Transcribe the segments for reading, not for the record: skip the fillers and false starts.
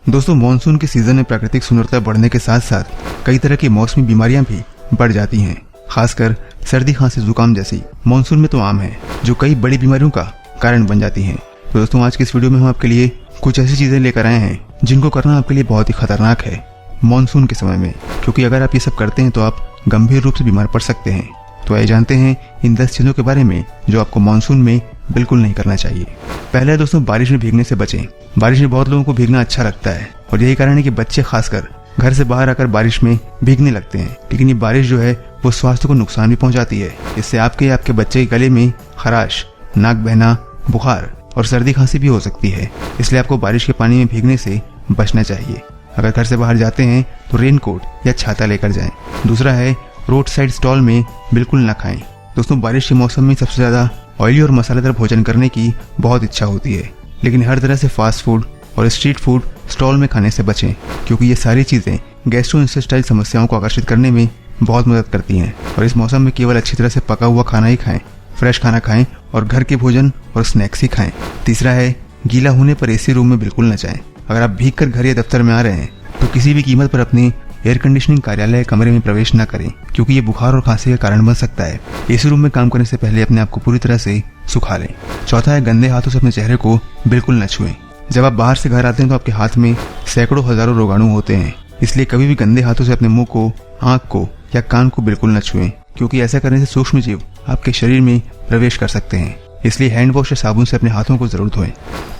दोस्तों, मानसून के सीजन में प्राकृतिक सुंदरता बढ़ने के साथ साथ कई तरह की मौसमी बीमारियां भी बढ़ जाती हैं। खासकर सर्दी, खांसी, जुकाम जैसी मानसून में तो आम है, जो कई बड़ी बीमारियों का कारण बन जाती हैं। तो दोस्तों, आज की इस वीडियो में हम आपके लिए कुछ ऐसी चीजें लेकर आए हैं जिनको करना आपके लिए बहुत ही खतरनाक है मानसून के समय में, क्योंकि अगर आप ये सब करते हैं तो आप गंभीर रूप से बीमार पड़ सकते हैं। तो आइए जानते हैं इन 10 चीजों के बारे में जो आपको मानसून में बिल्कुल नहीं करना चाहिए। पहला है दोस्तों, बारिश में भीगने से बचें। बारिश में बहुत लोगों को भीगना अच्छा लगता है और यही कारण है कि बच्चे खासकर घर से बाहर आकर बारिश में भीगने लगते हैं। लेकिन ये बारिश जो है वो स्वास्थ्य को नुकसान भी पहुंचाती है। इससे आपके बच्चे के गले में खराश, नाक बहना, बुखार और सर्दी खांसी भी हो सकती है। इसलिए आपको बारिश के पानी में भीगने से बचना चाहिए। अगर घर से बाहर जाते हैं तो रेनकोट या छाता लेकर जाएं। दूसरा है, रोड साइड स्टॉल में बिल्कुल न खाएं। दोस्तों, बारिश के मौसम में सबसे ज्यादा ऑयली और मसालेदार भोजन करने की बहुत इच्छा होती है, लेकिन हर तरह से फास्ट फूड और स्ट्रीट फूड स्टॉल में खाने से बचें, क्योंकि ये सारी चीजें गैस्ट्रोइंटेस्टाइनल समस्याओं को आकर्षित करने में बहुत मदद करती हैं। और इस मौसम में केवल अच्छी तरह से पका हुआ खाना ही खाएं, फ्रेश खाना खाएं और घर के भोजन और स्नैक्स ही खाएं। तीसरा है, गीला होने पर एसी रूम में बिल्कुल न जाएं। अगर आप भीग कर घर या दफ्तर में आ रहे हैं तो किसी भी कीमत पर अपने एयर कंडीशनिंग कार्यालय कमरे में प्रवेश न करें, क्योंकि ये बुखार और खांसी का कारण बन सकता है। एसी रूम में काम करने से पहले अपने आप को पूरी तरह से सुखा लें। चौथा है, गंदे हाथों से अपने चेहरे को बिल्कुल न छुएं। जब आप बाहर से घर आते हैं तो आपके हाथ में सैकड़ों हजारों रोगाणु होते हैं, इसलिए कभी भी गंदे हाथों से अपने मुंह को, आंख को या कान को बिल्कुल न छुएं, क्योंकि ऐसा करने से सूक्ष्म जीव आपके शरीर में प्रवेश कर सकते हैं। इसलिए हैंड वॉश या साबुन से अपने हाथों को जरूर धोएं।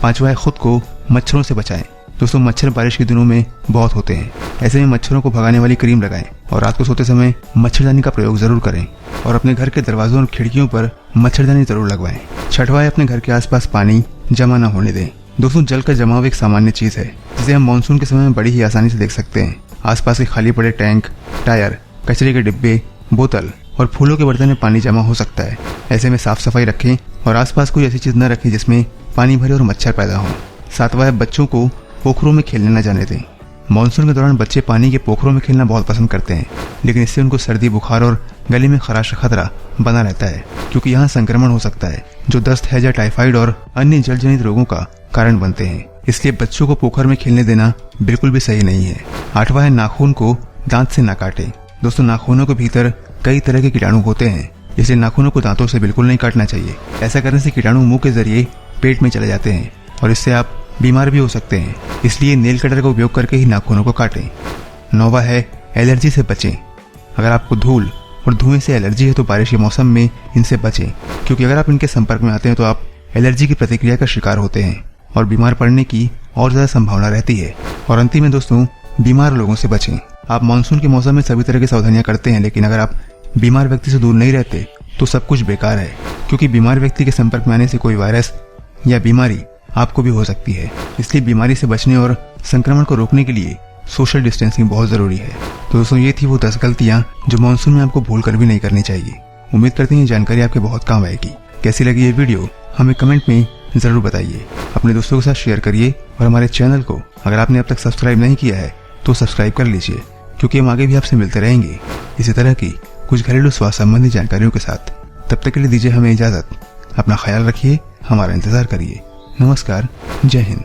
पांचवा है, खुद को मच्छरों से बचाएं। दोस्तों, मच्छर बारिश के दिनों में बहुत होते हैं। ऐसे में मच्छरों को भगाने वाली क्रीम लगाएं और रात को सोते समय मच्छरदानी का प्रयोग जरूर करें और अपने घर के दरवाजों और खिड़कियों पर मच्छरदानी जरूर लगवाएं। छठवां है, अपने घर के आसपास पानी जमा न होने दें। दोस्तों, जल का जमाव एक सामान्य चीज है जिसे हम मानसून के समय में बड़ी ही आसानी से देख सकते हैं। आसपास के खाली पड़े टैंक, टायर, कचरे के डिब्बे, बोतल और फूलों के बर्तन में पानी जमा हो सकता है। ऐसे में साफ सफाई रखें और आसपास कोई ऐसी चीज न रखें जिसमें पानी भरे और मच्छर पैदा हो। सातवां है, बच्चों को पोखरों में खेलने न जाने दें। मानसून के दौरान बच्चे पानी के पोखरों में खेलना बहुत पसंद करते हैं, लेकिन इससे उनको सर्दी, बुखार और गले में खराश का खतरा बना रहता है, क्योंकि यहाँ संक्रमण हो सकता है जो दस्त, हैजा, टाइफाइड और अन्य जल जनित रोगों का कारण बनते हैं। इसलिए बच्चों को पोखर में खेलने देना बिल्कुल भी सही नहीं है। आठवां है, नाखून को दांत से न काटें। दोस्तों, नाखूनों के भीतर कई तरह के कीटाणु होते हैं, इसलिए नाखूनों को दांतों से बिल्कुल नहीं काटना चाहिए। ऐसा करने से कीटाणु मुंह के जरिए पेट में चले जाते हैं और इससे आप बीमार भी हो सकते हैं। इसलिए नेल कटर का उपयोग करके ही नाखूनों को काटें। नौवां है, एलर्जी से बचें। अगर आपको धूल और धुएं से एलर्जी है तो बारिश के मौसम में इनसे बचें, क्योंकि अगर आप इनके संपर्क में आते हैं तो आप एलर्जी की प्रतिक्रिया का शिकार होते हैं और बीमार पड़ने की और ज्यादा संभावना रहती है। और अंतिम में दोस्तों, बीमार लोगों से बचें। आप मानसून के मौसम में सभी तरह की सावधानियां करते हैं, लेकिन अगर आप बीमार व्यक्ति से दूर नहीं रहते तो सब कुछ बेकार है, क्योंकि बीमार व्यक्ति के संपर्क में आने से कोई वायरस या बीमारी आपको भी हो सकती है। इसलिए बीमारी से बचने और संक्रमण को रोकने के लिए सोशल डिस्टेंसिंग बहुत जरूरी है। तो दोस्तों, ये थी वो 10 गलतियां जो मानसून में आपको भूल कर भी नहीं करनी चाहिए। उम्मीद करते हैं ये जानकारी आपके बहुत काम आएगी। कैसी लगी ये वीडियो हमें कमेंट में जरूर बताइए। अपने दोस्तों के साथ शेयर करिए और हमारे चैनल को अगर आपने अब तक सब्सक्राइब नहीं किया है तो सब्सक्राइब कर लीजिए, क्योंकि हम आगे भी आपसे मिलते रहेंगे इसी तरह की कुछ घरेलू स्वास्थ्य संबंधी जानकारियों के साथ। तब तक के लिए दीजिए हमें इजाजत। अपना ख्याल रखिए, हमारा इंतजार करिए। नमस्कार, जय हिंद।